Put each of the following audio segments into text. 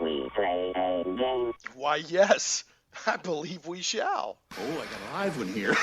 we play a game? Why, yes, I believe we shall. Oh, I got a live one here.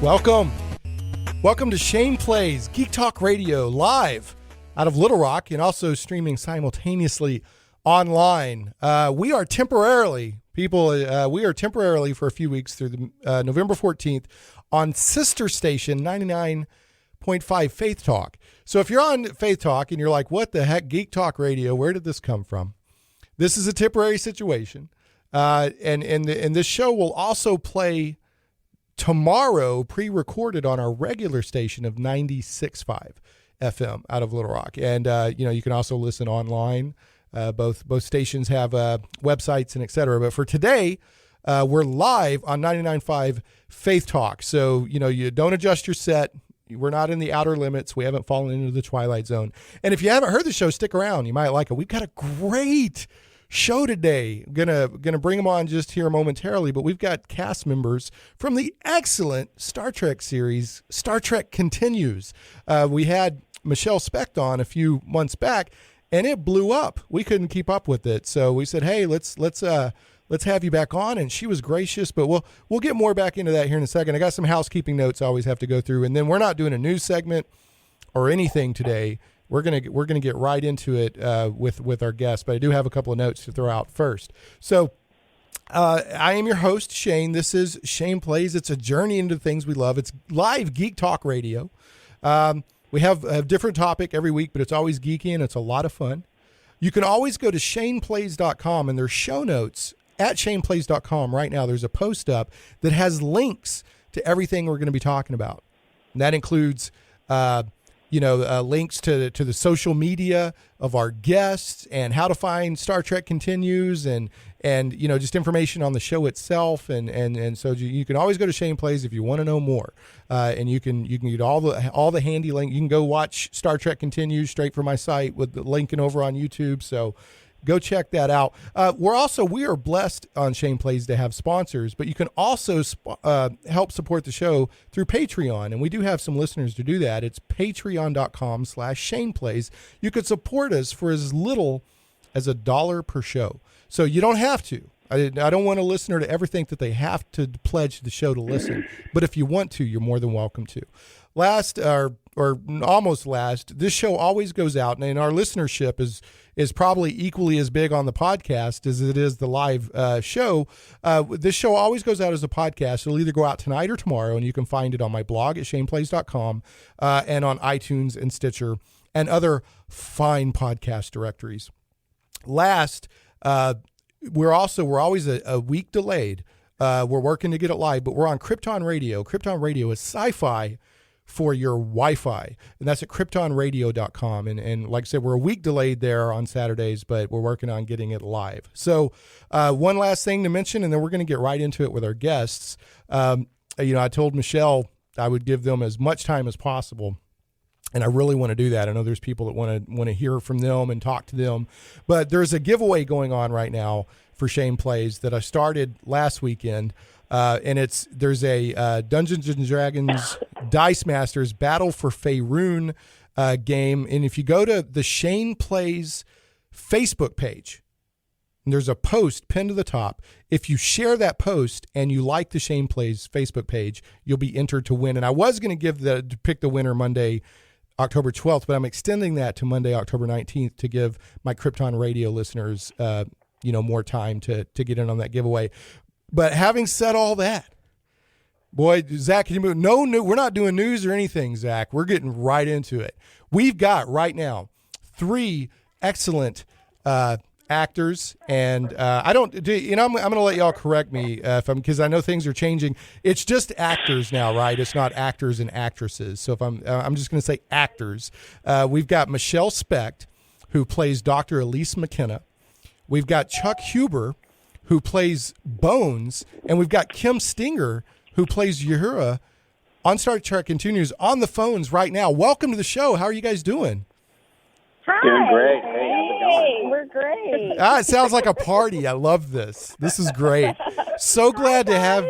Welcome to Shane Plays Geek Talk Radio, live out of Little Rock and also streaming simultaneously online. We are temporarily for a few weeks through the November 14th on sister station 99.5 Faith Talk. So if you're on Faith Talk and you're like, what the heck, Geek Talk Radio, where did this come from? This is a temporary situation. And this show will also play tomorrow, pre-recorded on our regular station of 96.5 FM out of Little Rock. And, you can also listen online. Both stations have websites and et cetera. But for today, we're live on 99.5 Faith Talk. So, you don't adjust your set. We're not in the outer limits. We haven't fallen into the twilight zone. And if you haven't heard the show, stick around. You might like it. We've got a great show today. Gonna bring them on just here momentarily, but we've got cast members from the excellent Star Trek series, Star Trek Continues. We had Michele Specht on a few months back, and it blew up. We couldn't keep up with it, so we said, "Hey, let's have you back on," and she was gracious. But we'll get more back into that here in a second. I got some housekeeping notes I always have to go through, and then we're not doing a news segment or anything today. We're gonna get right into it with our guests, but I do have a couple of notes to throw out first. So I am your host, Shane. This is Shane Plays. It's a journey into things we love. It's live Geek Talk Radio. We have a different topic every week, but it's always geeky and it's a lot of fun. You can always go to shaneplays.com, and there's show notes at shaneplays.com right now. There's a post up that has links to everything we're going to be talking about. And that includes links to the social media of our guests and how to find Star Trek Continues and just information on the show itself. And so you can always go to Shane Plays if you want to know more. And you can get all the handy link. You can go watch Star Trek Continues straight from my site with the linking over on YouTube. So go check that out. We are blessed on Shane Plays to have sponsors, but you can also help support the show through Patreon. And we do have some listeners to do that. It's patreon.com/Shane Plays. You could support us for as little as $1 per show. So you don't have to. I don't want a listener to ever think that they have to pledge the show to listen. But if you want to, you're more than welcome to. Last, or almost last, this show always goes out, and our listenership is probably equally as big on the podcast as it is the live show. This show always goes out as a podcast. It'll either go out tonight or tomorrow, and you can find it on my blog at shaneplays.com and on iTunes and Stitcher and other fine podcast directories. Last, we're always a week delayed. We're working to get it live, but we're on Krypton Radio. Krypton Radio is sci-fi for your Wi-Fi, and that's at kryptonradio.com. And like I said, we're a week delayed there on Saturdays, but we're working on getting it live. So one last thing to mention, and then we're going to get right into it with our guests. I told Michele I would give them as much time as possible, and I really want to do that. I know there's people that want to hear from them and talk to them, but there's a giveaway going on right now for Shane Plays that I started last weekend. And there's a Dungeons and Dragons Dice Masters Battle for Faerun game. And if you go to the Shane Plays Facebook page, and there's a post pinned to the top. If you share that post and you like the Shane Plays Facebook page, you'll be entered to win. And I was going to pick the winner Monday, October 12th, but I'm extending that to Monday, October 19th to give my Krypton Radio listeners, more time to get in on that giveaway. But having said all that, boy, Zach, can you move? No, we're not doing news or anything, Zach. We're getting right into it. We've got right now 3 excellent actors, and I'm going to let y'all correct me because I know things are changing. It's just actors now, right? It's not actors and actresses. So if I'm just going to say actors. We've got Michele Specht, who plays Dr. Elise McKennah. We've got Chuck Huber, who plays Bones, and we've got Kim Stinger, who plays Uhura on Star Trek Continues on the phones right now. Welcome to the show. How are you guys doing? Hi. Doing great. Hey, how's it going? We're great. It sounds like a party. I love this. This is great. So glad to have.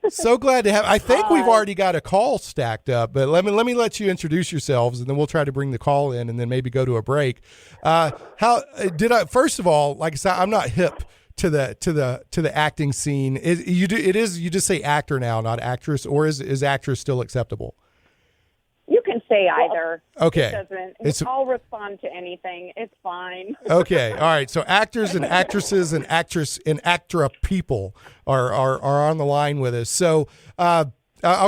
So glad to have. I think we've already got a call stacked up, but let me let you introduce yourselves, and then we'll try to bring the call in, and then maybe go to a break. How did I? First of all, like I said, I'm not hip to the acting scene. You just say actor now, not actress, or is actress still acceptable? You can say either. Okay. I'll respond to anything. It's fine. Okay. All right. So actors and actresses and actra people are on the line with us. So I'll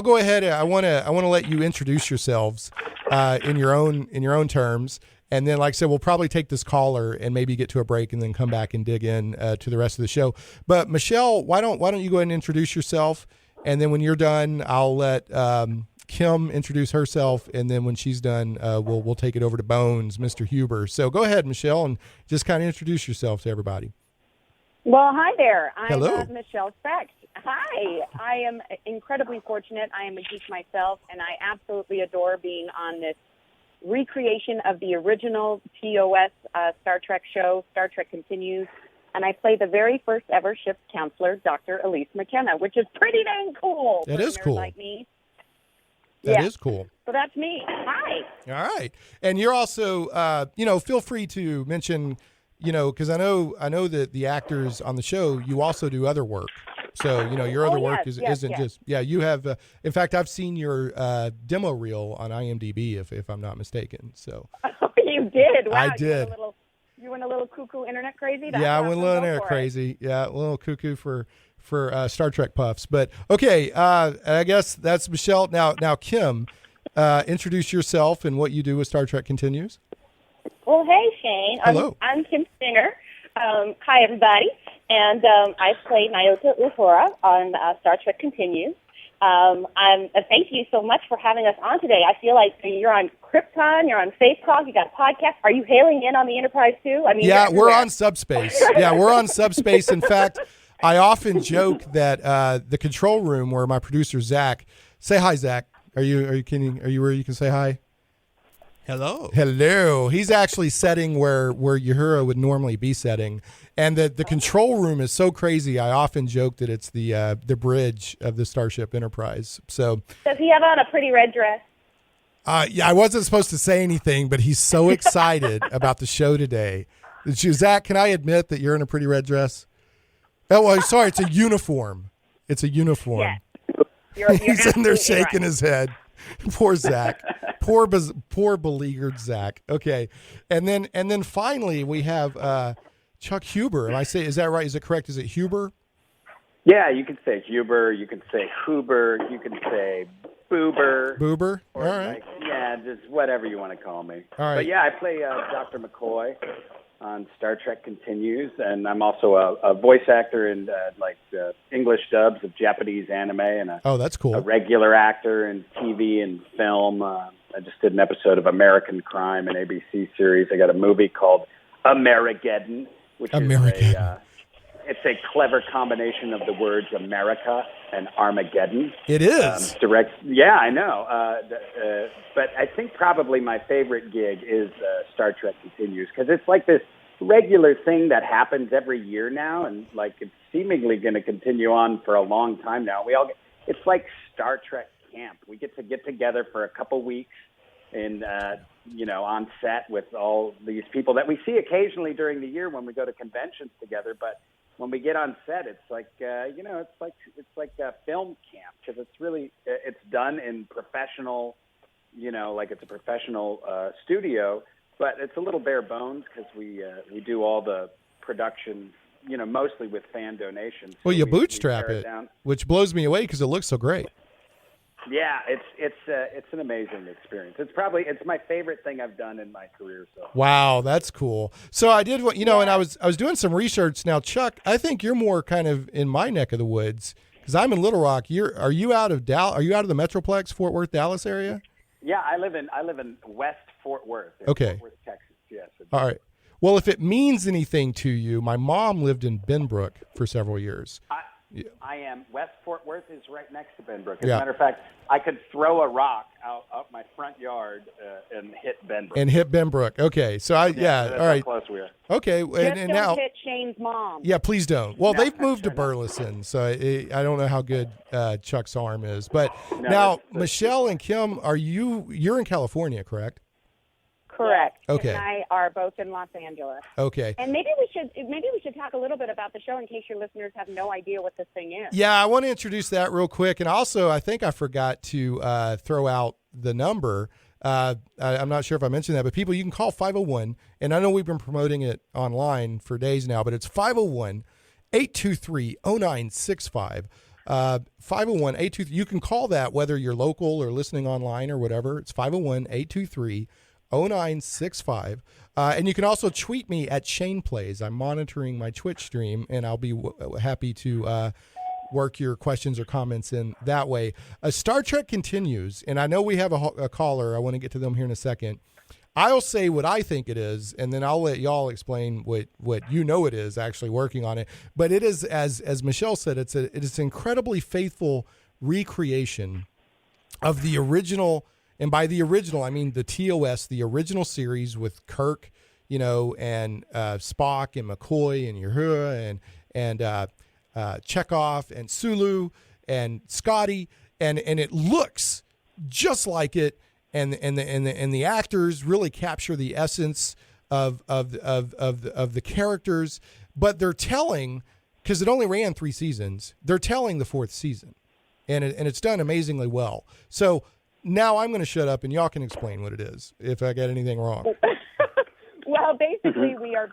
go ahead. I want to let you introduce yourselves in your own terms, and then, like I said, we'll probably take this caller and maybe get to a break, and then come back and dig in to the rest of the show. But Michele, why don't you go ahead and introduce yourself, and then when you're done, I'll let Kim introduce herself, and then when she's done, we'll take it over to Bones, Mr. Huber. So go ahead, Michele, and just kind of introduce yourself to everybody. Well, hi there. I'm Hello. Michele Specht. Hi. I am incredibly fortunate. I am a geek myself, and I absolutely adore being on this recreation of the original TOS Star Trek show, Star Trek Continues. And I play the very first ever ship's counselor, Dr. Elise McKennah, which is pretty dang cool. That is cool. Like me. That is cool. So that's me. Hi. All right. And you're also, feel free to mention, because I know that the actors on the show, you also do other work. So, your other work isn't just, you have, in fact, I've seen your demo reel on IMDb, if I'm not mistaken. So. Oh, you did? Wow. I did. You went a little cuckoo internet crazy? That's I awesome. went a little internet crazy. Yeah, a little cuckoo for Star Trek puffs. But okay, I guess that's Michele. Now Kim, introduce yourself and what you do with Star Trek Continues. Well, hey, Shane. Hello. I'm Kim Singer. Hi, everybody. And I play Nyota Uhura on Star Trek Continues. Thank you so much for having us on today. I feel like you're on Krypton, you're on Space Talk, you got a podcast. Are you hailing in on the Enterprise too? I mean, we're on Subspace. We're on Subspace. In fact, I often joke that the control room where my producer Zach, say hi, Zach. Are you where you can say hi? Hello. He's actually setting where Uhura would normally be setting, and the control room is so crazy. I often joke that it's the bridge of the Starship Enterprise. So does he have on a pretty red dress? I wasn't supposed to say anything, but he's so excited about the show today. Zach, can I admit that you're in a pretty red dress? Oh, well, sorry, it's a uniform. It's a uniform. Yeah. He's in there shaking right. his head. Poor Zach. Poor beleaguered Zach. Okay. And then finally we have Chuck Huber. Is that right? Is it correct? Is it Huber? Yeah, you can say Huber, you can say Huber, you can say Boober. Boober? All right. Just whatever you want to call me. All right. But yeah, I play Dr. McCoy on Star Trek Continues, and I'm also a voice actor in English dubs of Japanese anime, and that's cool. A regular actor in TV and film. I just did an episode of American Crime, an ABC series. I got a movie called Amerigeddon, which is it's a clever combination of the words America and Armageddon. It is. Yeah, I know. But I think probably my favorite gig is Star Trek Continues, because it's like this regular thing that happens every year now, and like it's seemingly going to continue on for a long time now. It's like Star Trek camp. We get together for a couple weeks and on set with all these people that we see occasionally during the year when we go to conventions together, but when we get on set, it's like it's like a film camp, because it's really it's done in professional, like it's a professional studio, but it's a little bare bones because we do all the production, mostly with fan donations. Well, so you we bootstrap it, which blows me away because it looks so great. Yeah, it's an amazing experience. It's my favorite thing I've done in my career. So wow, that's cool. So I did and I was doing some research. Now, Chuck, I think you're more kind of in my neck of the woods because I'm in Little Rock. Are you out of the Metroplex, Fort Worth, Dallas area? Yeah, I live in West Fort Worth. Okay. Fort Worth, Texas. Yes. All right. Well, if it means anything to you, my mom lived in Benbrook for several years. I am. West Fort Worth is right next to Benbrook. As Yeah. a matter of fact, I could throw a rock out my front yard and hit Benbrook. And hit Benbrook. Okay, so That's all right. how close we are. Okay, Just and don't now, hit Shane's mom. yeah, please don't. Well, No, they've moved to no. Burleson, so I don't know how good Chuck's arm is. But No, now, that's Michelle and Kim, you're in California, correct? Correct. Okay. Kim and I are both in Los Angeles. Okay. And maybe we should talk a little bit about the show in case your listeners have no idea what this thing is. Yeah, I want to introduce that real quick. And also, I think I forgot to throw out the number. I'm not sure if I mentioned that, but people, you can call 501. And I know we've been promoting it online for days now, but it's 501-823-0965. 501-823. You can call that whether you're local or listening online or whatever. It's 501-823-0965. And you can also tweet me at Shane Plays. I'm monitoring my Twitch stream, and I'll be happy to work your questions or comments in that way. Star Trek continues, and I know we have a caller. I want to get to them here in a second. I'll say what I think it is, and then I'll let y'all explain what you know it is actually working on it. But it is, as Michelle said, it is an incredibly faithful recreation of the original. And by the original, I mean the TOS, the original series with Kirk, and Spock and McCoy and Uhura and Chekhov and Sulu and Scotty, and it looks just like it, and the actors really capture the essence of the characters, but they're telling, because it only ran 3 seasons, they're telling the 4th season, and it's done amazingly well. So now I'm going to shut up and y'all can explain what it is if I got anything wrong. Well, basically, we're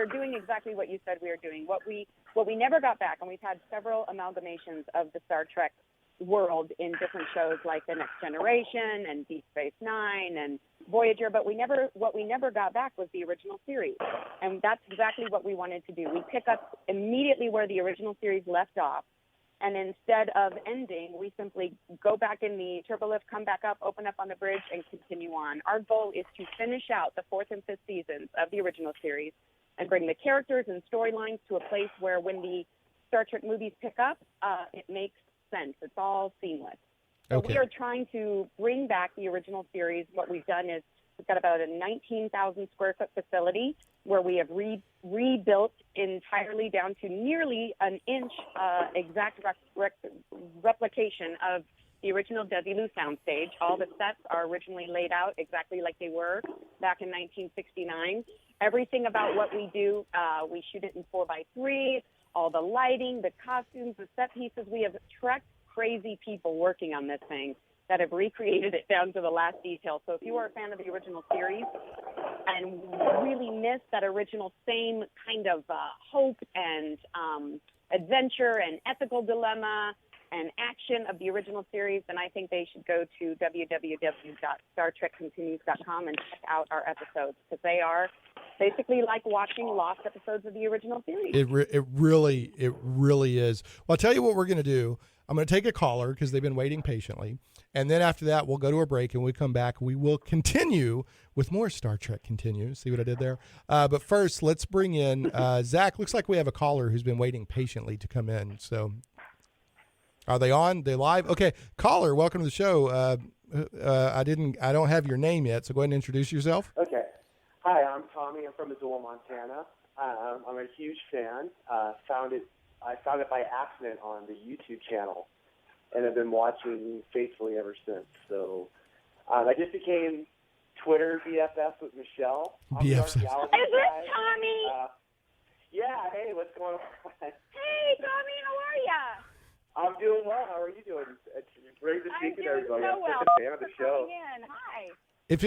doing exactly what you said we are doing. What we never got back, and we've had several amalgamations of the Star Trek world in different shows like The Next Generation and Deep Space Nine and Voyager, but what we never got back was the original series, and that's exactly what we wanted to do. We pick up immediately where the original series left off, and instead of ending, we simply go back in the turbolift, come back up, open up on the bridge, and continue on. Our goal is to finish out the 4th and 5th seasons of the original series and bring the characters and storylines to a place where when the Star Trek movies pick up, it makes sense. It's all seamless. So Okay. we are trying to bring back the original series. What we've done is we've got about a 19,000 square foot facility where we have rebuilt entirely down to nearly an inch exact replication of the original Desilu soundstage. All the sets are originally laid out exactly like they were back in 1969. Everything about what we do, we shoot it in 4x3, all the lighting, the costumes, the set pieces. We have trekked crazy people working on this thing that have recreated it down to the last detail. So if you are a fan of the original series and really miss that original same kind of hope and adventure and ethical dilemma and action of the original series, then I think they should go to www.startrekcontinues.com and check out our episodes, because they are basically like watching lost episodes of the original series. It really is. Well, I'll tell you what we're going to do. I'm going to take a caller because they've been waiting patiently. And then after that, we'll go to a break, and when we come back, we will continue with more Star Trek Continues. See what I did there? But first, let's bring in Zach. Looks like we have a caller who's been waiting patiently to come in. So are they on? They live? Okay. Caller, welcome to the show. I don't have your name yet, so go ahead and introduce yourself. Okay. Hi, I'm Tommy. I'm from Missoula, Montana. I'm a huge fan. I found it by accident on the YouTube channel, and I've been watching faithfully ever since. So I just became Twitter BFF with Michelle. BFF. Is it Tommy? Yeah. Hey, what's going on? Hey, Tommy, how are ya? I'm doing well. How are you doing? It's great to I'm speak to doing everybody. so I'm well. such a fan of the Thanks for show. coming in.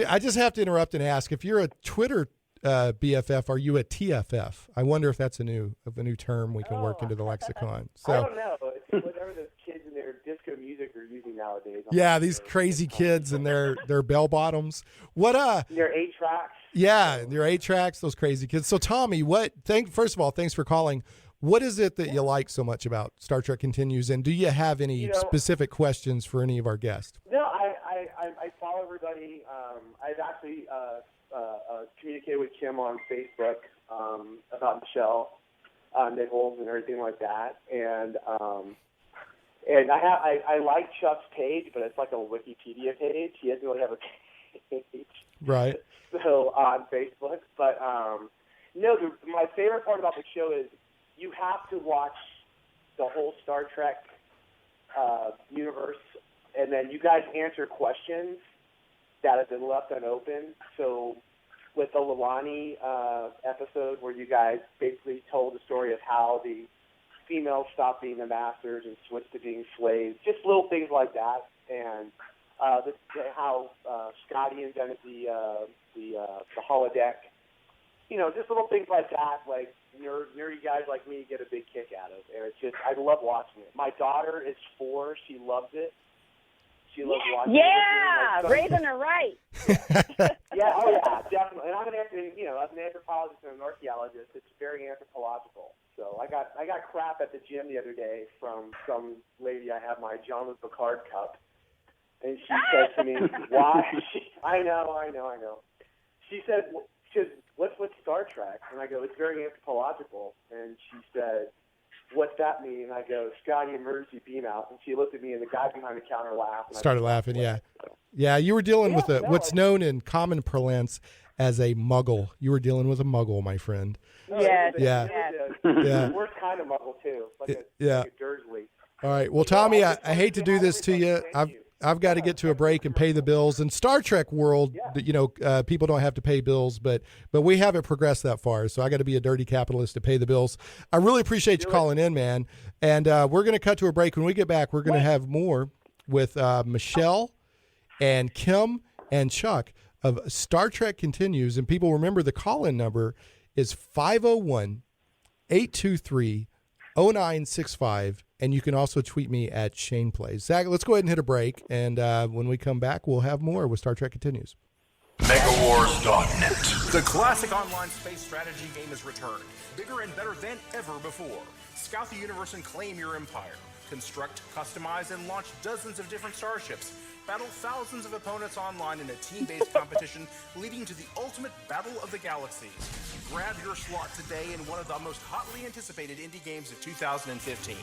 Hi. I just have to interrupt and ask, if you're a Twitter BFF, are you a TFF? I wonder if that's a new term we can work into the lexicon. So I don't know. It's whatever those kids in their disco music are using nowadays. yeah, these crazy kids and their bell bottoms. What Their 8-tracks. Yeah, their 8-tracks, those crazy kids. So Tommy, first of all, thanks for calling. What is it that you like so much about Star Trek Continues, and do you have any specific questions for any of our guests? No, I follow everybody. I've actually communicated with Kim on Facebook about Michelle, nickels and everything like that. And I like Chuck's page, but it's like a Wikipedia page. He doesn't really have a page. Right. So on Facebook. But no, my favorite part about the show is you have to watch the whole Star Trek universe, and then you guys answer questions that have been left unopened. So with the Lilani episode where you guys basically told the story of how the females stopped being the masters and switched to being slaves, just little things like that, and how Scotty invented the holodeck. You know, just little things like that, like nerdy guys like me get a big kick out of, and it's just I love watching it. My daughter is 4; she loves it. She loves watching it. Yeah, raising her right. Yeah, oh yeah, definitely. And I'm as an anthropologist and an archaeologist, it's very anthropological. So I got crap at the gym the other day from some lady I have my John Luc Picard cup, and she said to me, "Why?" I know. She said, "What's with Star Trek?" And I go, "It's very anthropological." And she said, "What's that mean?" And I go, "Scotty, emergency beam out." And she looked at me, and the guy behind the counter laughed. Started laughing, yeah. Yeah, you were dealing with what's known in common parlance as a muggle. You were dealing with a muggle, my friend. Yes. Yeah. The worst kind of muggle, too. Like a Dursley. All right. Well, Tommy, I hate to do this to you. I've got to get to a break and pay the bills. In Star Trek world, people don't have to pay bills, but we haven't progressed that far. So I got to be a dirty capitalist to pay the bills. I really appreciate you calling in, man. And we're going to cut to a break. When we get back, we're going to have more with Michele and Kim and Chuck of Star Trek Continues. And people remember the call-in number is 501-823-0965. And you can also tweet me at Shane Plays. Zach, let's go ahead and hit a break. And when we come back, we'll have more with Star Trek Continues. Megawars.net. The classic online space strategy game has returned, bigger and better than ever before. Scout the universe and claim your empire. Construct, customize, and launch dozens of different starships. Battle thousands of opponents online in a team-based competition leading to the ultimate battle of the galaxies. Grab your slot today in one of the most hotly anticipated indie games of 2015.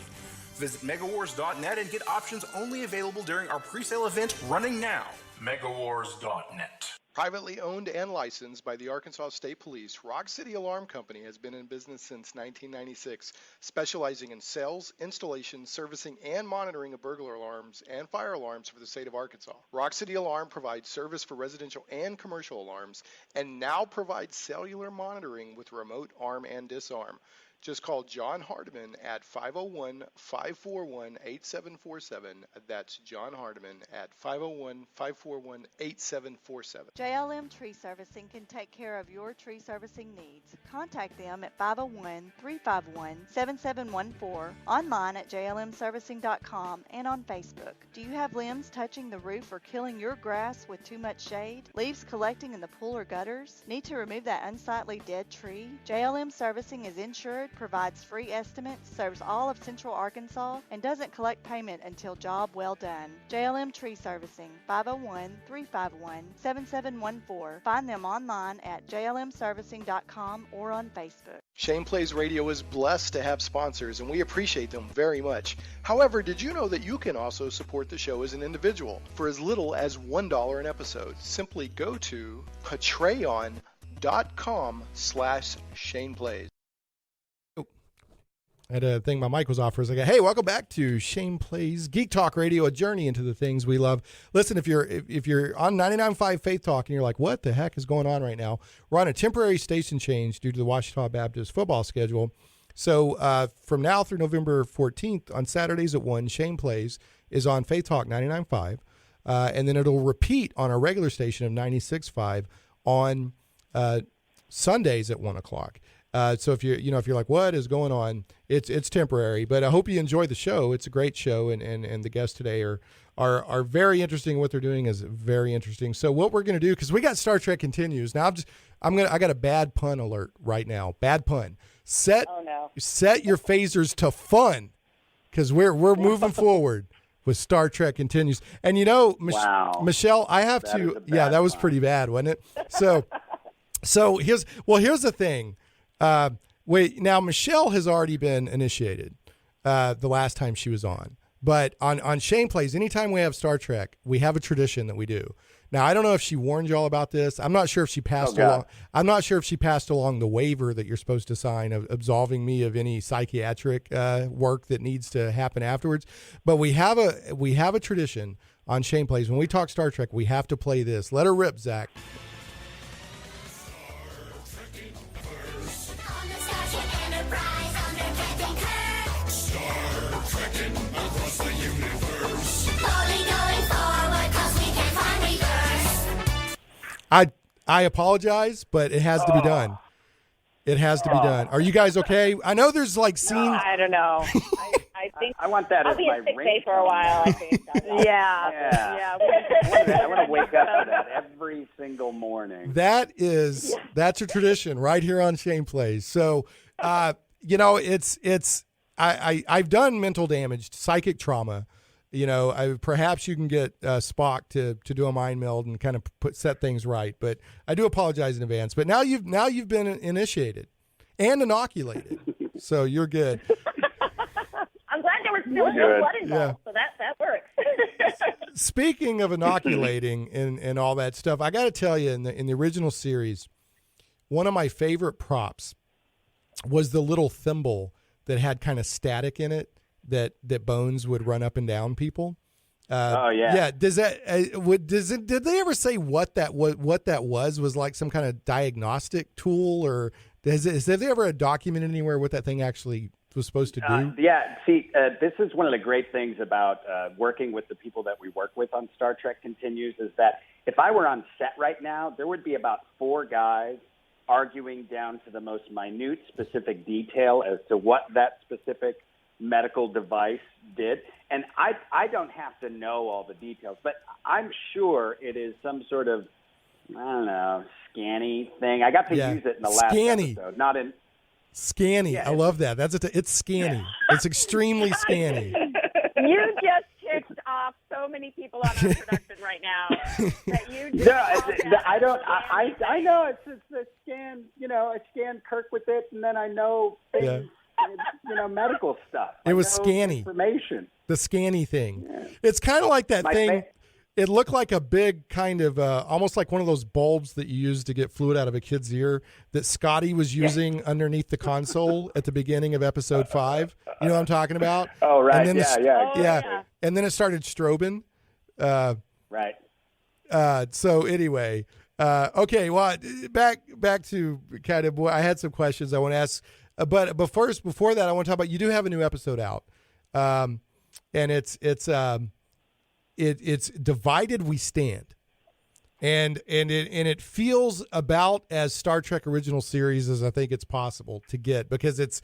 Visit Megawars.net and get options only available during our pre-sale event running now. Megawars.net. Privately owned and licensed by the Arkansas State Police, Rock City Alarm Company has been in business since 1996, specializing in sales, installation, servicing, and monitoring of burglar alarms and fire alarms for the state of Arkansas. Rock City Alarm provides service for residential and commercial alarms, and now provides cellular monitoring with remote arm and disarm. Just call John Hardiman at 501-541-8747. That's John Hardiman at 501-541-8747. JLM Tree Servicing can take care of your tree servicing needs. Contact them at 501-351-7714, online at jlmservicing.com, and on Facebook. Do you have limbs touching the roof or killing your grass with too much shade? Leaves collecting in the pool or gutters? Need to remove that unsightly dead tree? JLM Servicing is insured, provides free estimates, serves all of Central Arkansas, and doesn't collect payment until job well done. JLM Tree Servicing, 501-351-7714. Find them online at jlmservicing.com or on Facebook. Shane Plays Radio is blessed to have sponsors, and we appreciate them very much. However, did you know that you can also support the show as an individual for as little as $1 an episode? Simply go to patreon.com/ShanePlays. I had to think my mic was off for a second. Hey, welcome back to Shane Plays Geek Talk Radio, a journey into the things we love. Listen, if you're on 99.5 Faith Talk and you're like, what the heck is going on right now? We're on a temporary station change due to the Ouachita Baptist football schedule. So from now through November 14th, on Saturdays at 1, Shane Plays is on Faith Talk 99.5. And then it'll repeat on our regular station of 96.5 on Sundays at 1 o'clock. So if you're like, what is going on? It's temporary, but I hope you enjoy the show. It's a great show, and the guests today are very interesting. What they're doing is very interesting. So what we're going to do, because we got Star Trek Continues now, I got a bad pun alert right now. Bad pun. Set your phasers to fun, because we're moving forward with Star Trek Continues. And wow. Michele, I have to. Yeah, that was pretty bad, wasn't it? So here's the thing. Wait, now Michele has already been initiated the last time she was on. But on Shane Plays, anytime we have Star Trek, we have a tradition that we do. Now, I don't know if she warned y'all about this. I'm not sure if she passed along. I'm not sure if she passed along the waiver that you're supposed to sign of absolving me of any psychiatric work that needs to happen afterwards. But we have a tradition on Shane Plays. When we talk Star Trek, we have to play this. Let her rip, Zach. I apologize, but it has to be done. It has to be done. Are you guys okay? I know there's like scenes. No, I don't know. I think I want that I'll as be my in sick day for a while, I think. yeah. I want to wake up to that every single morning. That's a tradition right here on Shane Plays. So, I've done mental damage, psychic trauma. Perhaps you can get Spock to do a mind meld and kind of set things right. But I do apologize in advance. But now you've been initiated and inoculated, so you're good. I'm glad there was still no blood involved, so that works. Speaking of inoculating and all that stuff, I got to tell you, in the original series, one of my favorite props was the little thimble that had kind of static in it. That Bones would run up and down people. Yeah. Does that? Did they ever say what that was? Was like some kind of diagnostic tool, or have they ever documented anywhere what that thing actually was supposed to do? See, this is one of the great things about working with the people that we work with on Star Trek Continues is that if I were on set right now, there would be about 4 guys arguing down to the most minute specific detail as to what that specific medical device did. And I don't have to know all the details, but I'm sure it is some sort of, I don't know, scanny thing. I got to use it in the last episode, not in... Scanny. Yeah, I love that. It's scanny. Yeah. It's extremely scanny. You just ticked off so many people on our production right now. That you just I know it's a scan. I scan Kirk with it, and then I know things. Medical stuff. It was scanny information. The scanny thing. Yeah. It's kind of like that thing. It looked like a big kind of almost like one of those bulbs that you use to get fluid out of a kid's ear that Scotty was using underneath the console at the beginning of episode 5. You know what I'm talking about? Oh, right. And then Yeah. And then it started strobing. Right. So anyway, okay. Well, back to kind of. I had some questions I want to ask. But first, before that, I want to talk about, you do have a new episode out, and it's Divided We Stand, and it feels about as Star Trek original series as I think it's possible to get, because it's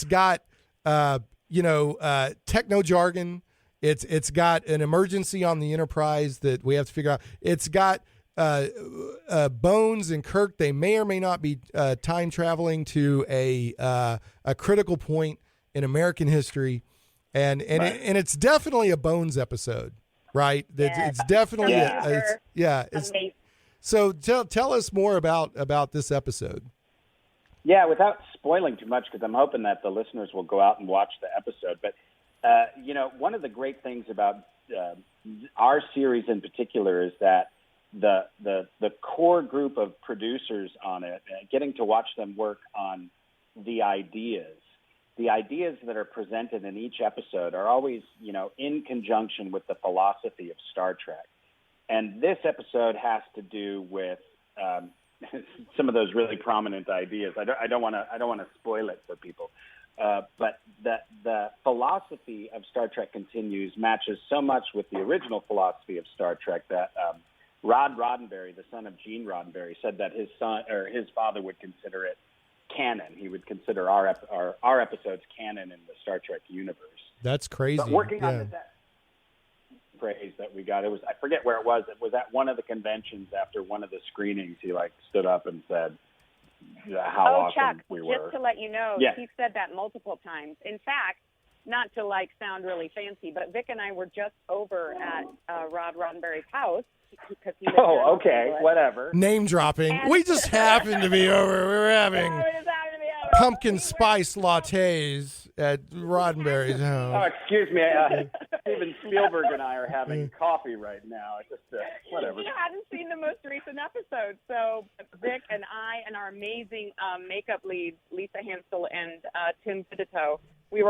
got techno jargon, it's got an emergency on the Enterprise that we have to figure out, it's got Bones and Kirk, they may or may not be time traveling to a critical point in American history, and it's definitely a Bones episode, right? It's definitely amazing. So tell us more about this episode. Yeah, without spoiling too much, because I'm hoping that the listeners will go out and watch the episode. But one of the great things about our series in particular is that the core group of producers on it, getting to watch them work on the ideas that are presented in each episode are always, in conjunction with the philosophy of Star Trek. And this episode has to do with some of those really prominent ideas. I don't want to spoil it for people, but the philosophy of Star Trek Continues matches so much with the original philosophy of Star Trek that Rod Roddenberry, the son of Gene Roddenberry, said that his father would consider it canon. He would consider our episodes canon in the Star Trek universe. That's crazy. But working on that praise that we got, I forget where it was. It was at one of the conventions after one of the screenings. He stood up and said how awesome Chuck, we were. Just to let you know, yeah. He said that multiple times. In fact, not to sound really fancy, but Vic and I were just over at Rod Roddenberry's house. Because he okay, whatever. Name dropping. We just happened to be over. We were having. pumpkin spice lattes at Roddenberry's Oh, house. excuse me. Steven Spielberg and I are having coffee right now. Just whatever. You hadn't seen the most recent episode, so Vic and I and our amazing makeup leads, Lisa Hansel and Tim Fidito, we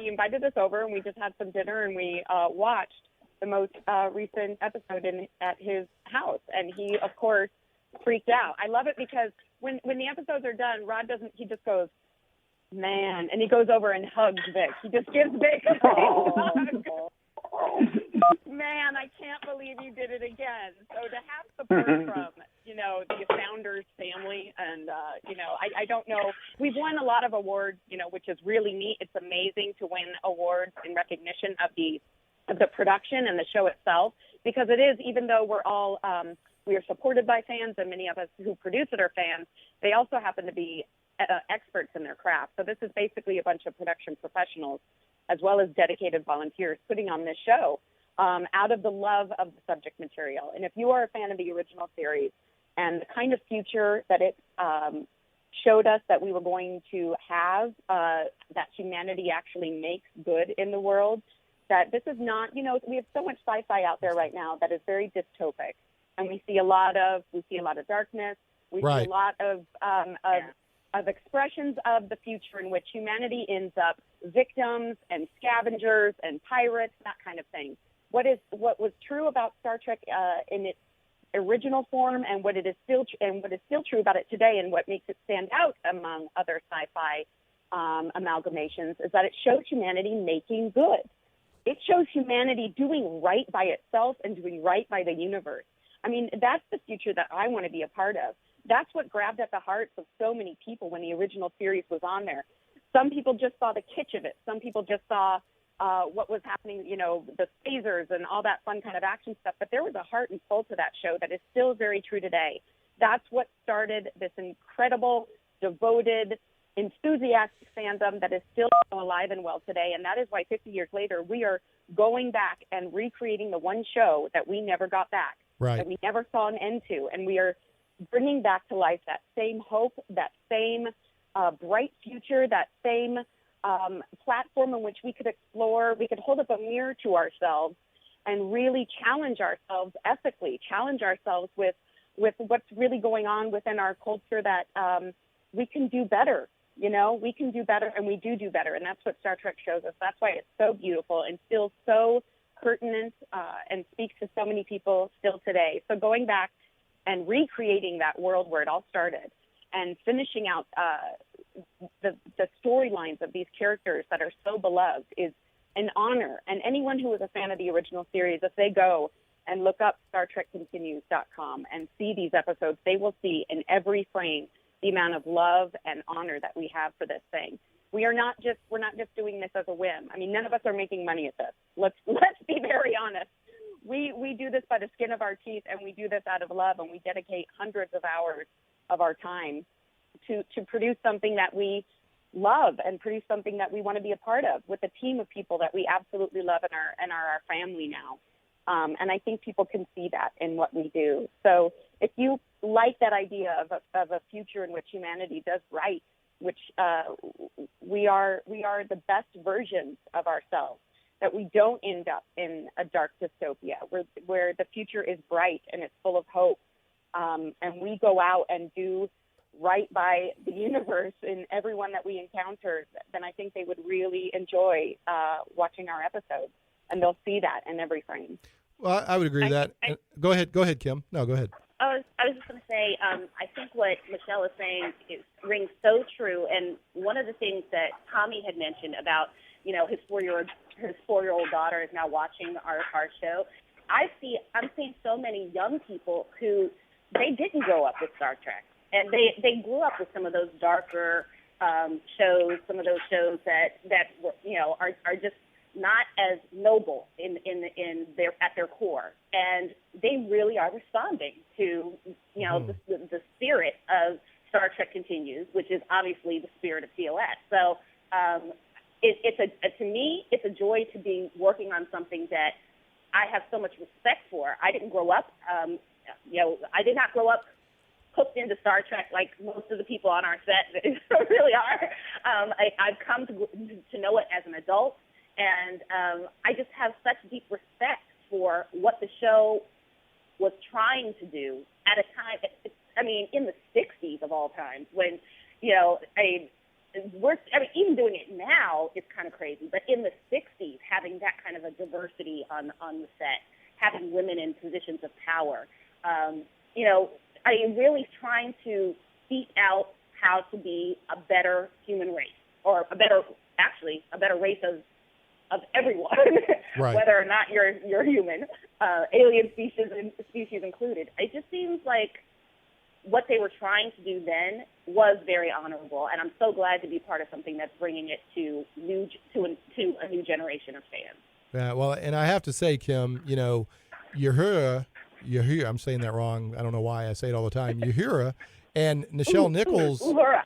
invited us over, and we just had some dinner, and we watched the most recent episode at his house, and he, of course, freaked out. I love it because when the episodes are done, Rod doesn't. He just goes, "Man," and he goes over and hugs Vic. He just gives Vic a big hug. Man, I can't believe you did it again. So to have support from, the founders family, and I don't know. We've won a lot of awards, which is really neat. It's amazing to win awards in recognition of the production and the show itself, because it is, even though we're all we are supported by fans, and many of us who produce it are fans, they also happen to be experts in their craft. So this is basically a bunch of production professionals, as well as dedicated volunteers, putting on this show out of the love of the subject material. And if you are a fan of the original series and the kind of future that it showed us that we were going to have, that humanity actually makes good in the world, that this is not, we have so much sci-fi out there right now that is very dystopic. And we see a lot of darkness. We see a lot of expressions of the future in which humanity ends up victims and scavengers and pirates, that kind of thing. What was true about Star Trek in its original form, and what is still true about it today, and what makes it stand out among other sci-fi amalgamations, is that it shows humanity making good. It shows humanity doing right by itself and doing right by the universe. I mean, that's the future that I want to be a part of. That's what grabbed at the hearts of so many people when the original series was on there. Some people just saw the kitsch of it. Some people just saw what was happening, the phasers and all that fun kind of action stuff. But there was a heart and soul to that show that is still very true today. That's what started this incredible, devoted, enthusiastic fandom that is still alive and well today. And that is why 50 years later, we are going back and recreating the one show that we never got back, that we never saw an end to. And we are bringing back to life that same hope, that same bright future, that same platform in which we could explore, we could hold up a mirror to ourselves and really challenge ourselves ethically, challenge ourselves with what's really going on within our culture, that we can do better. We can do better, and we do better. And that's what Star Trek shows us. That's why it's so beautiful and still so pertinent and speaks to so many people still today. So going back and recreating that world where it all started and finishing out the storylines of these characters that are so beloved is an honor. And anyone who is a fan of the original series, if they go and look up StarTrekContinues.com and see these episodes, they will see in every frame the amount of love and honor that we have for this thing. We're not just doing this as a whim. I mean, none of us are making money at this. Let's be very honest. We do this by the skin of our teeth, and we do this out of love, and we dedicate hundreds of hours of our time to produce something that we love and produce something that we want to be a part of with a team of people that we absolutely love and are our family now. And I think people can see that in what we do. So if you like that idea of a future in which humanity does right, which we are the best versions of ourselves, that we don't end up in a dark dystopia, where the future is bright and it's full of hope, and we go out and do right by the universe and everyone that we encounter, then I think they would really enjoy watching our episodes, and they'll see that in every frame. Well, I would agree with that. Go ahead, Kim. No, go ahead. I was just going to say, I think what Michele is saying rings so true. And one of the things that Tommy had mentioned about, his 4-year-old daughter is now watching our show. I'm seeing so many young people who they didn't grow up with Star Trek, and they grew up with some of those darker shows, some of those shows that are just not as noble at their core, and they really are responding to the spirit of Star Trek Continues, which is obviously the spirit of TOS. So to me, it's a joy to be working on something that I have so much respect for. I didn't grow up, I did not grow up hooked into Star Trek like most of the people on our set really are. I've come to know it as an adult, and I just have such deep respect for what the show was trying to do at a time, in the 60s of all times, when, even doing it now is kind of crazy, but in the 60s, having that kind of a diversity on the set, having women in positions of power, really trying to seek out how to be a better human race, or a better race of everyone, right. whether or not you're human, alien species included. It just seems like what they were trying to do then was very honorable, and I'm so glad to be part of something that's bringing it to a new generation of fans. Yeah, well, and I have to say, Kim, Uhura, I'm saying that wrong. I don't know why I say it all the time. Uhura and Nichelle Nichols. Uhura.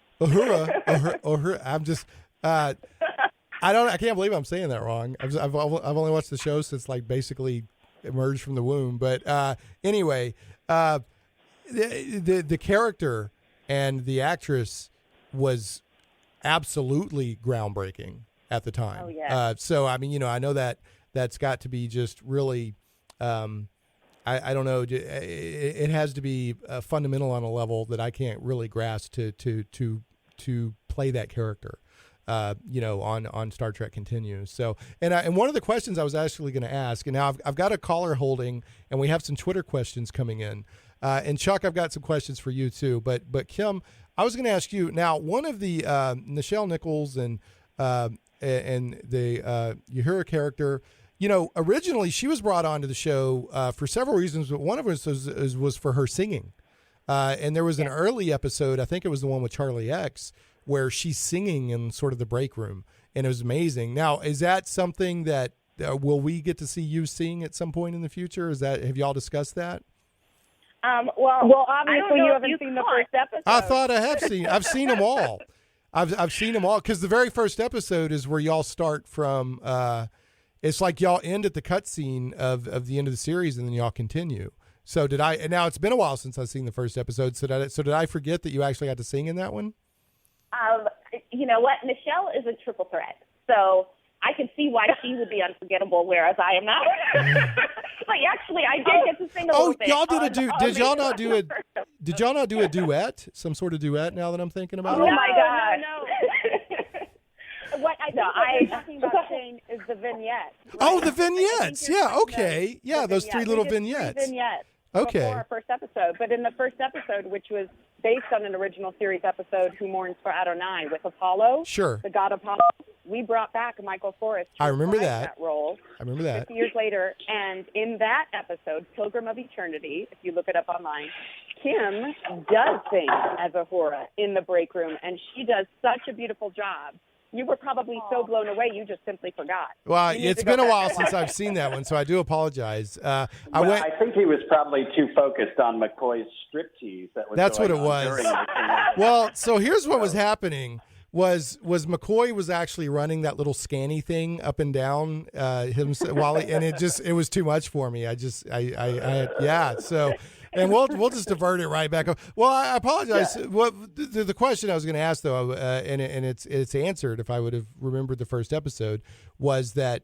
I'm just, I can't believe I'm saying that wrong. I've only watched the show since basically emerged from the womb. But anyway, the character and the actress was absolutely groundbreaking at the time. Oh, yeah. So I know that's got to be just really. I don't know. It has to be fundamental on a level that I can't really grasp to play that character. On Star Trek Continues. So, and one of the questions I was actually going to ask, and now I've got a caller holding, and we have some Twitter questions coming in. And Chuck, I've got some questions for you too. But Kim, I was going to ask you now. One of the Nichelle Nichols and the Uhura character. Originally she was brought onto the show for several reasons, but one of them was for her singing. And there was an early episode, I think it was the one with Charlie X, where she's singing in sort of the break room, and it was amazing. Now, is that something that will we get to see you sing at some point in the future? Have y'all discussed that? Well, obviously you haven't seen the first episode. I thought I have seen. I've seen them all. I've seen them all, because the very first episode is where y'all start from. It's like y'all end at the cutscene of the end of the series, and then y'all continue. So did I? And now it's been a while since I've seen the first episode. So did I forget that you actually got to sing in that one? You know what? Michelle is a triple threat, so I can see why she would be unforgettable, whereas I am not. But actually, I did get to sing a little bit. Oh, y'all did y'all not do a? Did y'all not do a duet? Some sort of duet? Now that I'm thinking about it. Oh my God! No. What I'm talking about, Shane, is the vignette. Right? Oh, the vignettes. Yeah. Okay. Yeah, those three little vignettes. Three vignettes. Okay. Before our first episode, but in the first episode, which was based on an original series episode, Who Mourns for Adonai, with Apollo, sure, the god Apollo, we brought back Michael Forrest. I remember that role. I remember that. 50 years later, and in that episode, Pilgrim of Eternity, if you look it up online, Kim does sing as Uhura in the break room, and she does such a beautiful job. You were probably so blown away, you just simply forgot. Well, it's been a while since I've seen that one, so I do apologize. I think he was probably too focused on McCoy's striptease. That's what it was. Well, so here's what was happening. Was McCoy was actually running that little scanny thing up and down while and it was too much for me. So. And we'll just divert it right back up. Well, I apologize. Yeah. Well, the question I was going to ask, though, and it's answered if I would have remembered the first episode, was that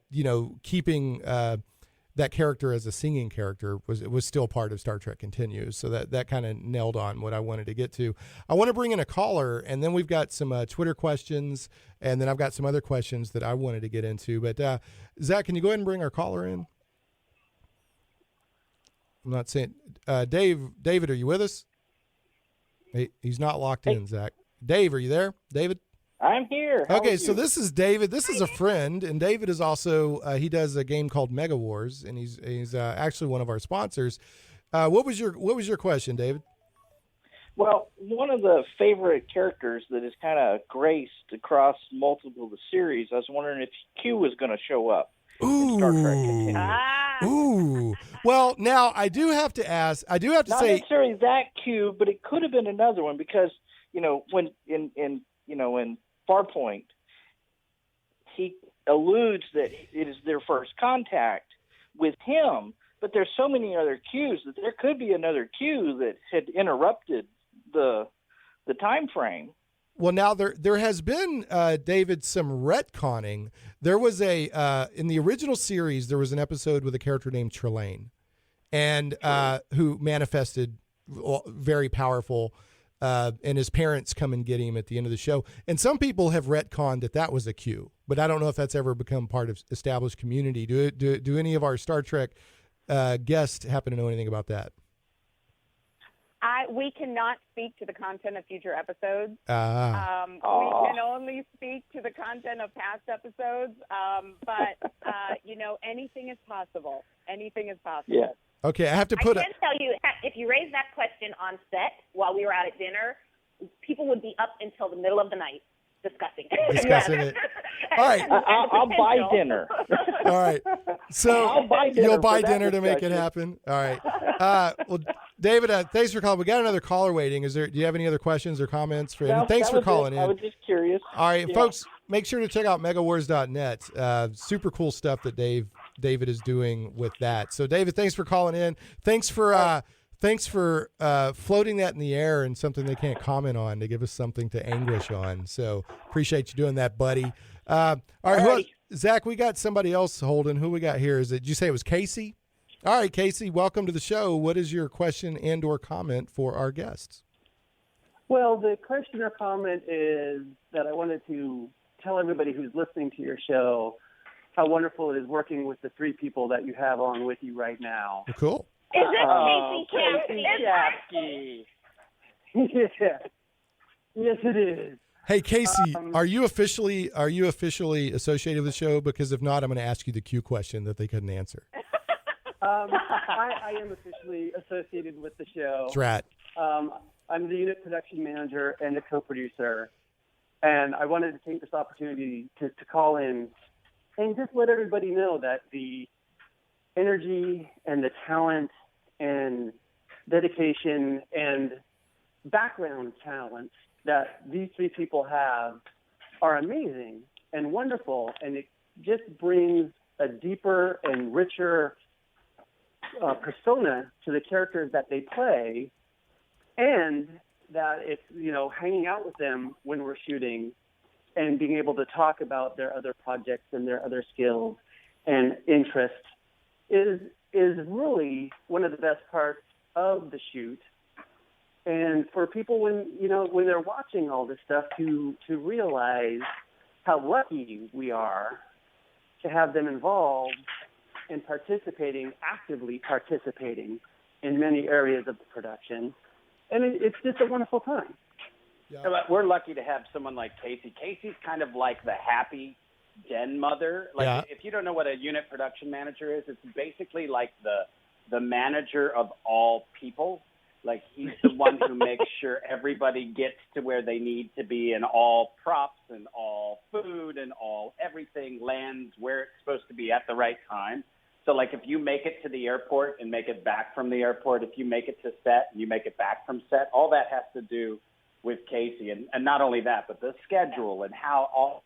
keeping that character as a singing character was still part of Star Trek Continues. So that kind of nailed on what I wanted to get to. I want to bring in a caller, and then we've got some Twitter questions, and then I've got some other questions that I wanted to get into. But Zach, can you go ahead and bring our caller in? I'm not saying David, are you with us? He's not locked in, Zach. Dave, are you there? David? I'm here. Okay, so this is David. This is a friend, and David is also he does a game called Mega Wars, and he's actually one of our sponsors. What was your question, David? Well, one of the favorite characters that is kind of graced across multiple of the series, I was wondering if Q was going to show up. Star Trek Continues. Ooh. Well, now I do have to ask. I do have to not say, not necessarily that Q, but it could have been another one because when in Farpoint, he alludes that it is their first contact with him, but there's so many other Qs that there could be another Q that had interrupted the time frame. Well, now there has been, David, some retconning. There was in the original series, there was an episode with a character named Trelane, and who manifested very powerful, and his parents come and get him at the end of the show. And some people have retconned that was a cue, but I don't know if that's ever become part of established community. Do any of our Star Trek guests happen to know anything about that? We cannot speak to the content of future episodes. We can only speak to the content of past episodes. But anything is possible. Anything is possible. Yeah. Okay, I have to put. I can tell you, if you raised that question on set while we were out at dinner, people would be up until the middle of the night discussing it. All right, I'll buy dinner. All right, so I'll buy dinner you'll buy for that dinner to make it discussion. happen. All right. Well, David, thanks for calling. We got another caller waiting. Do you have any other questions or comments? No, Thanks that for was calling it. in. I was just curious. All right, Yeah. folks, make sure to check out megawars.net. Super cool stuff that David is doing with that. So, David, thanks for calling in. Thanks for floating that in the air and something they can't comment on to give us something to anguish on. So, appreciate you doing that, buddy. All right, who else? Zach, we got somebody else holding. Who we got here? Did you say it was Casey? All right, Casey, welcome to the show. What is your question and or comment for our guests? Well, the question or comment is that I wanted to tell everybody who's listening to your show how wonderful it is working with the three people that you have on with you right now. Well, cool. Is it Casey Chapsky? Yeah. Yes, it is. Hey, Casey, are you officially associated with the show? Because if not, I'm going to ask you the Q question that they couldn't answer. I am officially associated with the show. That's right. I'm the unit production manager and the co-producer, and I wanted to take this opportunity to call in and just let everybody know that the energy and the talent and dedication and background talents that these three people have are amazing and wonderful, and it just brings a deeper and richer persona to the characters that they play, and that it's, hanging out with them when we're shooting and being able to talk about their other projects and their other skills and interests is really one of the best parts of the shoot. And for people when they're watching all this stuff to realize how lucky we are to have them involved and actively participating in many areas of the production. And it's just a wonderful time. Yeah. We're lucky to have someone like Casey. Casey's kind of like the happy den mother. If you don't know what a unit production manager is, it's basically like the manager of all people. Like, he's the one who makes sure everybody gets to where they need to be, and all props and all food and all everything lands where it's supposed to be at the right time. So, like, if you make it to the airport and make it back from the airport, if you make it to set and you make it back from set, all that has to do with Casey. And not only that, but the schedule and how all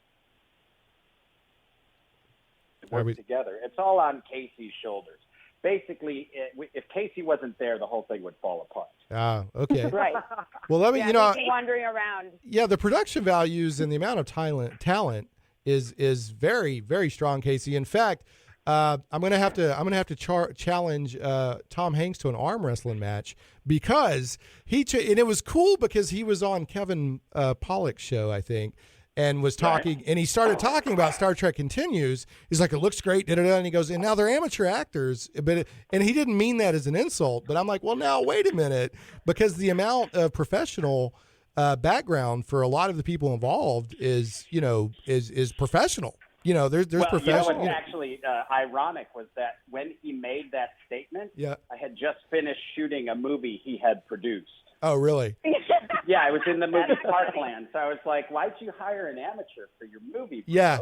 work together. It's all on Casey's shoulders. Basically, if Casey wasn't there, the whole thing would fall apart. Ah, okay. Right. Well, let me, wandering around. Yeah, the production values and the amount of talent is very, very strong, Casey. In fact, I'm gonna have to challenge Tom Hanks to an arm wrestling match because and it was cool because he was on Kevin Pollak's show, I think, and was talking, and he started talking about Star Trek Continues. He's like, it looks great, and he goes, and now they're amateur actors, and he didn't mean that as an insult, but I'm like, well, now wait a minute, because the amount of professional background for a lot of the people involved is professional. There's professional. What's actually ironic was that when he made that statement, I had just finished shooting a movie he had produced. Oh, really? Yeah, I was in the movie Parkland, so I was like, "Why'd you hire an amateur for your movie?" Yeah.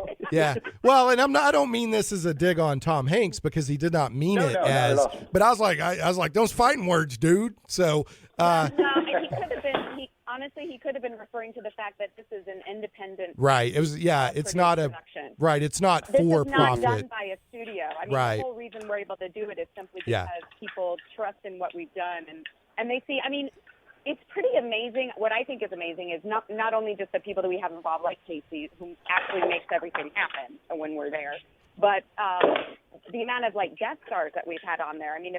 Well, and I don't mean this as a dig on Tom Hanks because he did not mean it as. Not at all. But I was like, those fighting words, dude. So. No, he could have been. Honestly, he could have been referring to the fact that this is an independent. Right. It was. Yeah. It's not production. Right. It's not this for is not profit. done by a studio. I mean, right. The whole reason we're able to do it is simply because people trust in what we've done, and they see. I mean, It's pretty amazing. What I think is amazing is not only just the people that we have involved, like Casey, who actually makes everything happen when we're there, but the amount of like guest stars that we've had on there. I mean,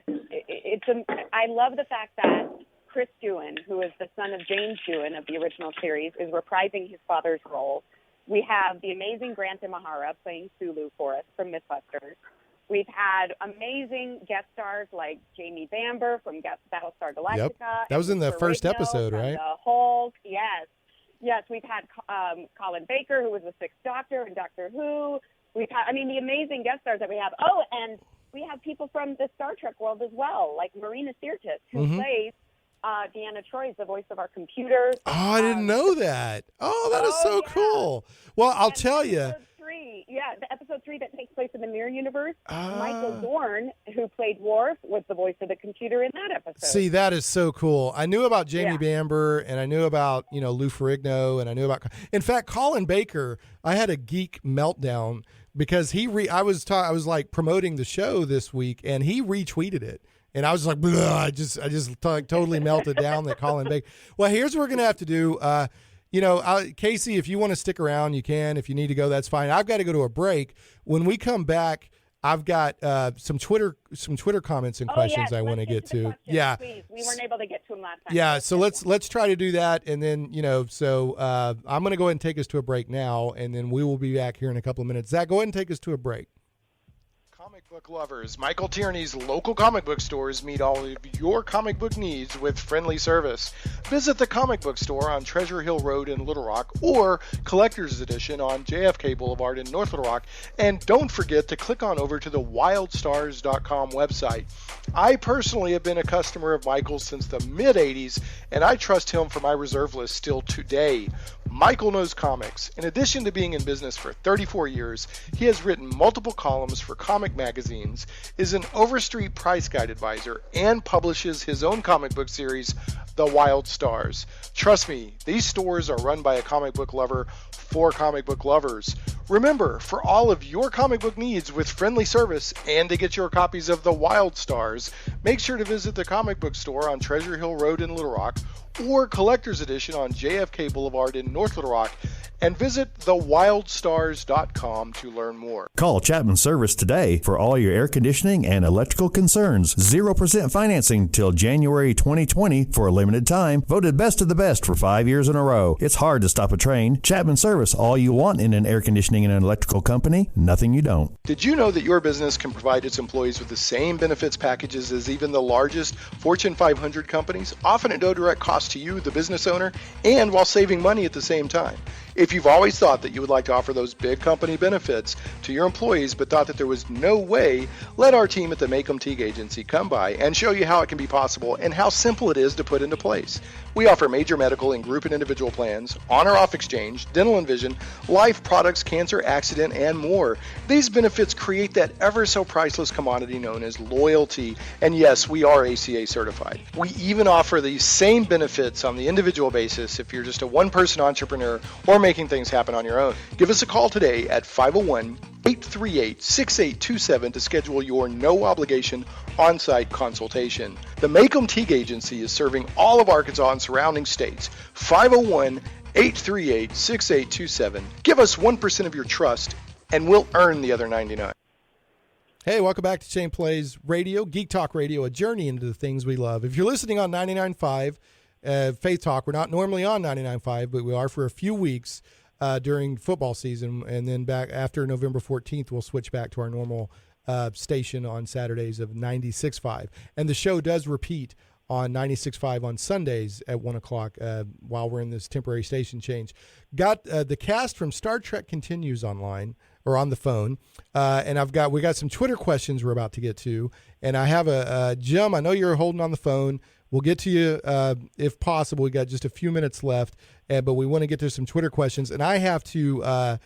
I love the fact that Chris Doohan, who is the son of James Doohan of the original series, is reprising his father's role. We have the amazing Grant Imahara playing Sulu for us from Mythbusters. We've had amazing guest stars like Jamie Bamber from Battlestar Galactica. Yep. That was in the first episode, right? The Hulk, yes. Yes, we've had Colin Baker, who was the Sixth Doctor in Doctor Who. We've had, the amazing guest stars that we have. Oh, and we have people from the Star Trek world as well, like Marina Sirtis, who plays Deanna Troi, is the voice of our computers. Oh, I didn't know that. Oh, that is so cool. Well, I'll tell you. The episode 3 that takes place in the Mirror Universe, Michael Dorn, who played Worf, was the voice of the computer in that episode. See, that is so cool. I knew about Jamie Bamber, and I knew about, Lou Ferrigno, and I knew about, in fact, Colin Baker. I had a geek meltdown because I was like promoting the show this week, and he retweeted it. And I was like, I just totally melted down that Colin Baker. Well, here's what we're going to have to do. Casey, if you want to stick around, you can. If you need to go, that's fine. I've got to go to a break. When we come back, I've got some Twitter comments and questions I want to get to. Yeah, please. We weren't able to get to them last time. Yeah, so let's try to do that, and then I'm going to go ahead and take us to a break now, and then we will be back here in a couple of minutes. Zach, go ahead and take us to a break. Comic book lovers, Michael Tierney's local comic book stores meet all of your comic book needs with friendly service. Visit the comic book store on Treasure Hill Road in Little Rock or Collector's Edition on JFK Boulevard in North Little Rock. And don't forget to click on over to the wildstars.com website. I personally have been a customer of Michael's since the mid-'80s, and I trust him for my reserve list still today. Michael knows comics. In addition to being in business for 34 years, he has written multiple columns for comic magazines, is an Overstreet price guide advisor, and publishes his own comic book series, The Wild Stars. Trust me, these stores are run by a comic book lover for comic book lovers. Remember, for all of your comic book needs with friendly service and to get your copies of The Wild Stars, make sure to visit the comic book store on Treasure Hill Road in Little Rock or Collector's Edition on JFK Boulevard in North Little Rock, and visit thewildstars.com to learn more. Call Chapman Service today for all your air conditioning and electrical concerns. 0% financing till January 2020 for a limited time. Voted best of the best for 5 years in a row. It's hard to stop a train. Chapman Service, all you want in an air conditioning and an electrical company, nothing you don't. Did you know that your business can provide its employees with the same benefits packages as even the largest Fortune 500 companies, often at no direct cost to you, the business owner, and while saving money at the same time? If you've always thought that you would like to offer those big company benefits to your employees but thought that there was no way, let our team at the Make 'em Teague Agency come by and show you how it can be possible and how simple it is to put into place. We offer major medical and group and individual plans, on or off exchange, dental and vision, life products, cancer, accident, and more. These benefits create that ever so priceless commodity known as loyalty. And yes, we are ACA certified. We even offer these same benefits on the individual basis if you're just a one-person entrepreneur or making things happen on your own. Give us a call today at 501-838-6827 to schedule your no-obligation on-site consultation. The Make 'em Teague Agency is serving all of Arkansas and surrounding states. 501-838-6827. Give us 1% of your trust, and we'll earn the other 99. Hey, welcome back to Shane Plays Radio, Geek Talk Radio, a journey into the things we love. If you're listening on 99.5, Faith Talk, we're not normally on 99.5, but we are for a few weeks during football season, and then back after November 14th, we'll switch back to our normal station on Saturdays of 96.5. And the show does repeat on 96.5 on Sundays at 1 o'clock while we're in this temporary station change. Got the cast from Star Trek Continues online, or on the phone, and we got some Twitter questions we're about to get to, and I have a Jim, I know you're holding on the phone. We'll get to you if possible. We got just a few minutes left, but we want to get to some Twitter questions. And I have to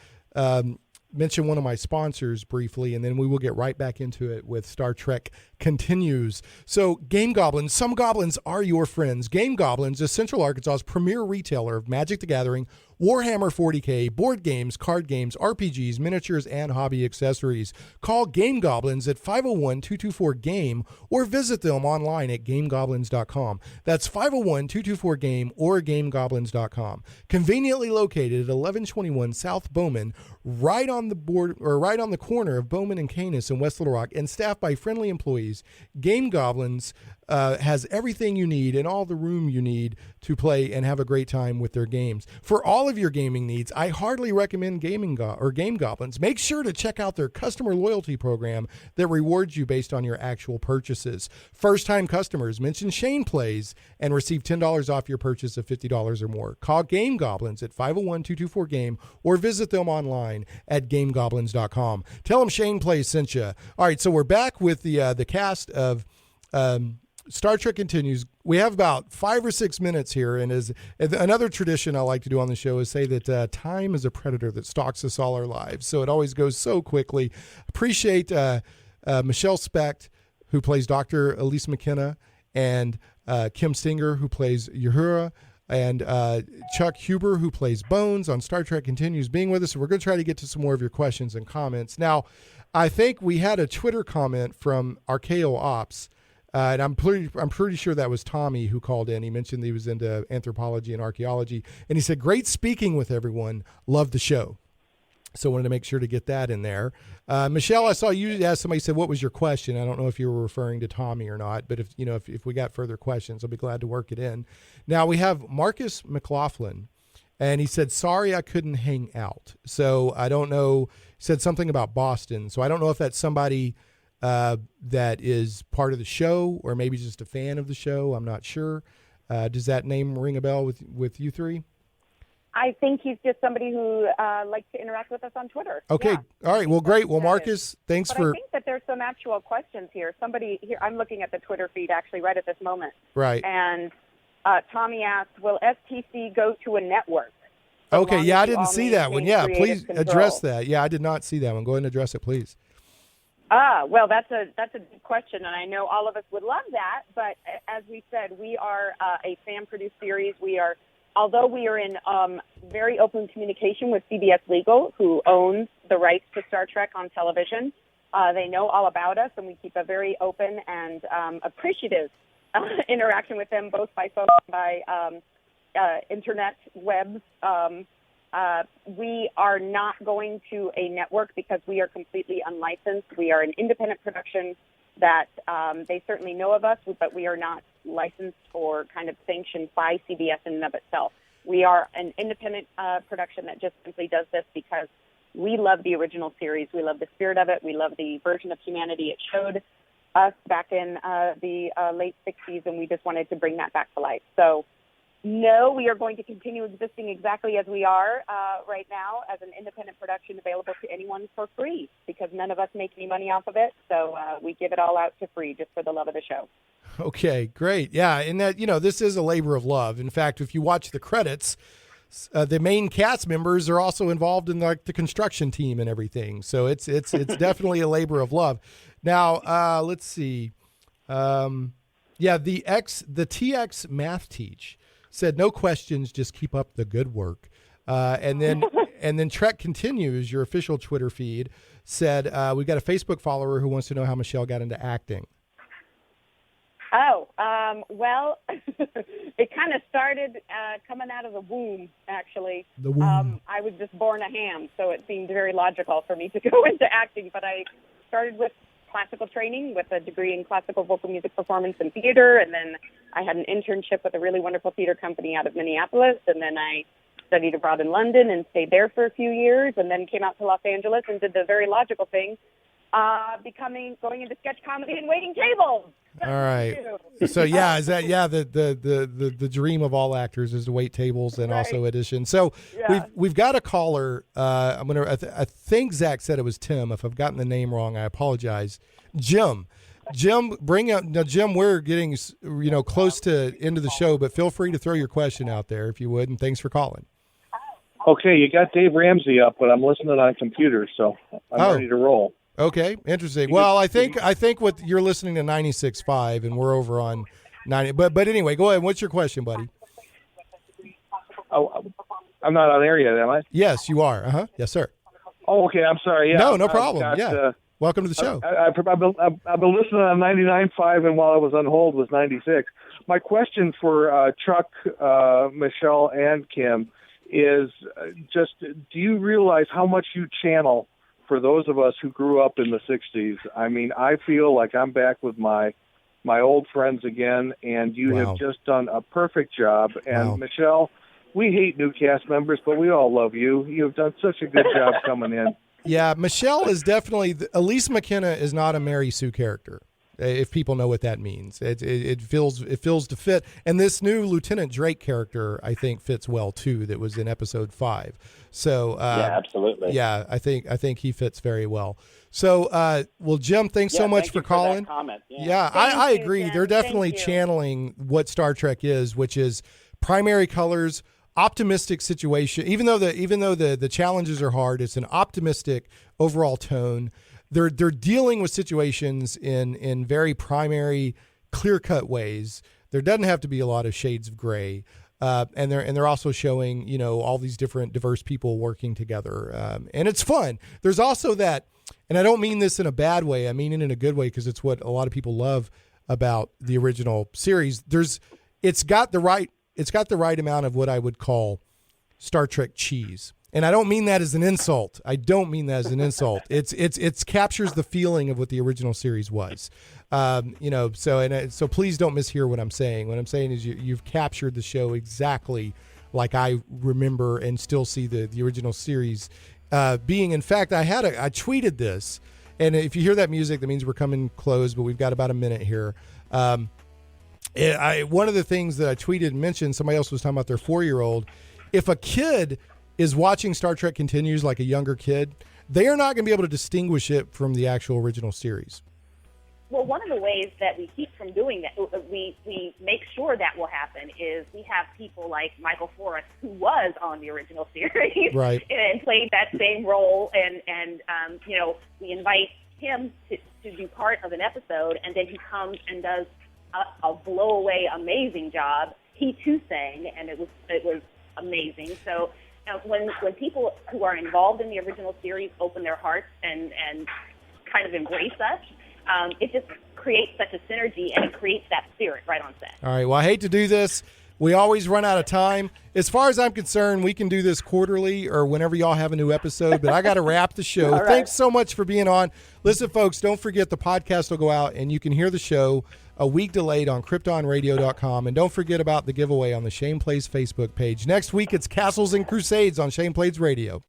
mention one of my sponsors briefly, and then we will get right back into it with Star Trek Continues. So Game Goblins, some goblins are your friends. Game Goblins is Central Arkansas's premier retailer of Magic the Gathering, Warhammer 40K, board games, card games, RPGs, miniatures, and hobby accessories. Call Game Goblins at 501-224-GAME or visit them online at gamegoblins.com. That's 501-224-GAME or gamegoblins.com. Conveniently located at 1121 South Bowman, right on the corner of Bowman and Canis in West Little Rock, and staffed by friendly employees. Game Goblins has everything you need and all the room you need to play and have a great time with their games. For all of your gaming needs, I heartily recommend Game Goblins. Make sure to check out their customer loyalty program that rewards you based on your actual purchases. First-time customers, mention Shane Plays and receive $10 off your purchase of $50 or more. Call Game Goblins at 501-224-GAME or visit them online at gamegoblins.com. Tell them Shane Plays sent you. All right, so we're back with the cast of Star Trek Continues. We have about 5 or 6 minutes here, and as another tradition I like to do on the show is say that time is a predator that stalks us all our lives, so it always goes so quickly. Appreciate Michele Specht, who plays Dr. Elise McKennah, and Kim Singer, who plays Uhura, and Chuck Huber, who plays Bones on Star Trek Continues, being with us. We're going to try to get to some more of your questions and comments. Now, I think we had a Twitter comment from Archaeo Ops, and I'm pretty sure that was Tommy who called in. He mentioned he was into anthropology and archaeology, and he said, "Great speaking with everyone. Love the show." So I wanted to make sure to get that in there. Michele, I saw you ask somebody, said, "What was your question?" I don't know if you were referring to Tommy or not, but if we got further questions, I'll be glad to work it in. Now we have Marcus McLaughlin, and he said, "Sorry I couldn't hang out." So I don't know. He said something about Boston. So I don't know if that's somebody that is part of the show or maybe just a fan of the show. I'm not sure. Does that name ring a bell with you three? I think he's just somebody who likes to interact with us on Twitter. Okay. Yeah. All right. Well, great. Well, Marcus, thanks but for... I think that there's some actual questions here. Somebody here, I'm looking at the Twitter feed actually right at this moment. Right. And Tommy asked, will STC go to a network? Okay. Yeah, I didn't see that one. Yeah, please address that. Yeah, I did not see that one. Go ahead and address it, please. Well, that's a good question, and I know all of us would love that. But as we said, we are a fan-produced series. Although we are in very open communication with CBS Legal, who owns the rights to Star Trek on television. They know all about us, and we keep a very open and appreciative interaction with them, both by phone and by internet webs. We are not going to a network because we are completely unlicensed. We are an independent production that they certainly know of us, but we are not licensed or kind of sanctioned by CBS in and of itself. We are an independent production that just simply does this because we love the original series. We love the spirit of it. We love the version of humanity it showed us back in the late 60s, and we just wanted to bring that back to life. So, no, we are going to continue existing exactly as we are right now as an independent production available to anyone for free because none of us make any money off of it. So we give it all out for free just for the love of the show. Okay, great. Yeah, and that, this is a labor of love. In fact, if you watch the credits, the main cast members are also involved in the construction team and everything. So it's definitely a labor of love. Now, let's see. The TX Math Teach said, "No questions, just keep up the good work." And then Trek Continues, your official Twitter feed, said, "We've got a Facebook follower who wants to know how Michele got into acting." Well, it kind of started coming out of the womb, actually. The womb. I was just born a ham, so it seemed very logical for me to go into acting. But I started with classical training with a degree in classical vocal music performance and theater, and then I had an internship with a really wonderful theater company out of Minneapolis, and then I studied abroad in London and stayed there for a few years, and then came out to Los Angeles and did the very logical thing, going into sketch comedy and waiting tables. All right. So yeah, is that the dream of all actors is to wait tables and also audition. So we've got a caller. I think Zach said it was Tim. If I've gotten the name wrong, I apologize. Jim, bring up now. Jim, we're getting close to end of the show, but feel free to throw your question out there if you would. And thanks for calling. Okay, you got Dave Ramsey up, but I'm listening on computer, so I'm ready to roll. Okay, interesting. Well, I think what you're listening to 96.5, and we're over on 90. But anyway, go ahead. What's your question, buddy? I I'm not on air yet, am I? Yes, you are. Uh-huh. Yes, sir. Oh, okay. I'm sorry. Yeah. No problem. Welcome to the show. I've been listening on 99.5, and while I was on hold was 96. My question for Chuck, Michele, and Kim is just, do you realize how much you channel for those of us who grew up in the 60s? I mean, I feel like I'm back with my old friends again, and you have just done a perfect job. And Michele, we hate new cast members, but we all love you. You've done such a good job coming in. Yeah, Michele is definitely, Elise McKennah is not a Mary Sue character, if people know what that means. It feels to fit. And this new Lieutenant Drake character, I think, fits well, too, that was in episode 5. So, yeah, absolutely. Yeah, I think he fits very well. So, well, Jim, thanks so much for calling. Yeah, I agree. Jim. They're definitely channeling what Star Trek is, which is primary colors, optimistic situation. Even though the challenges are hard, it's an optimistic overall tone. They're dealing with situations in very primary, clear-cut ways. There doesn't have to be a lot of shades of gray. And they're also showing, you know, all these different diverse people working together. And it's fun. There's also that, and I don't mean this in a bad way, I mean it in a good way, because it's what a lot of people love about the original series. It's got the right amount of what I would call Star Trek cheese. And I don't mean that as an insult. It's captures the feeling of what the original series was. You know, so please don't mishear what I'm saying. What I'm saying is you've captured the show exactly like I remember and still see the original series being. In fact, I tweeted this, and if you hear that music, that means we're coming close, but we've got about a minute here. One of the things that I tweeted and mentioned, somebody else was talking about their 4-year-old. If a kid is watching Star Trek Continues like a younger kid, they are not going to be able to distinguish it from the actual original series. Well, one of the ways that we keep from doing that, we make sure that will happen, is we have people like Michael Forrest, who was on the original series, right, and played that same role, and you know, we invite him to be part of an episode, and then he comes and does a blow away amazing job. He too sang, and it was amazing. So when people who are involved in the original series open their hearts and kind of embrace us, it just creates such a synergy, and it creates that spirit right on set. All right. Well, I hate to do this. We always run out of time. As far as I'm concerned, we can do this quarterly or whenever y'all have a new episode, but I got to wrap the show. Right. Thanks so much for being on. Listen, folks, don't forget the podcast will go out, and you can hear the show a week delayed on KryptonRadio.com. And don't forget about the giveaway on the Shane Plays Facebook page. Next week, it's Castles and Crusades on Shane Plays Radio.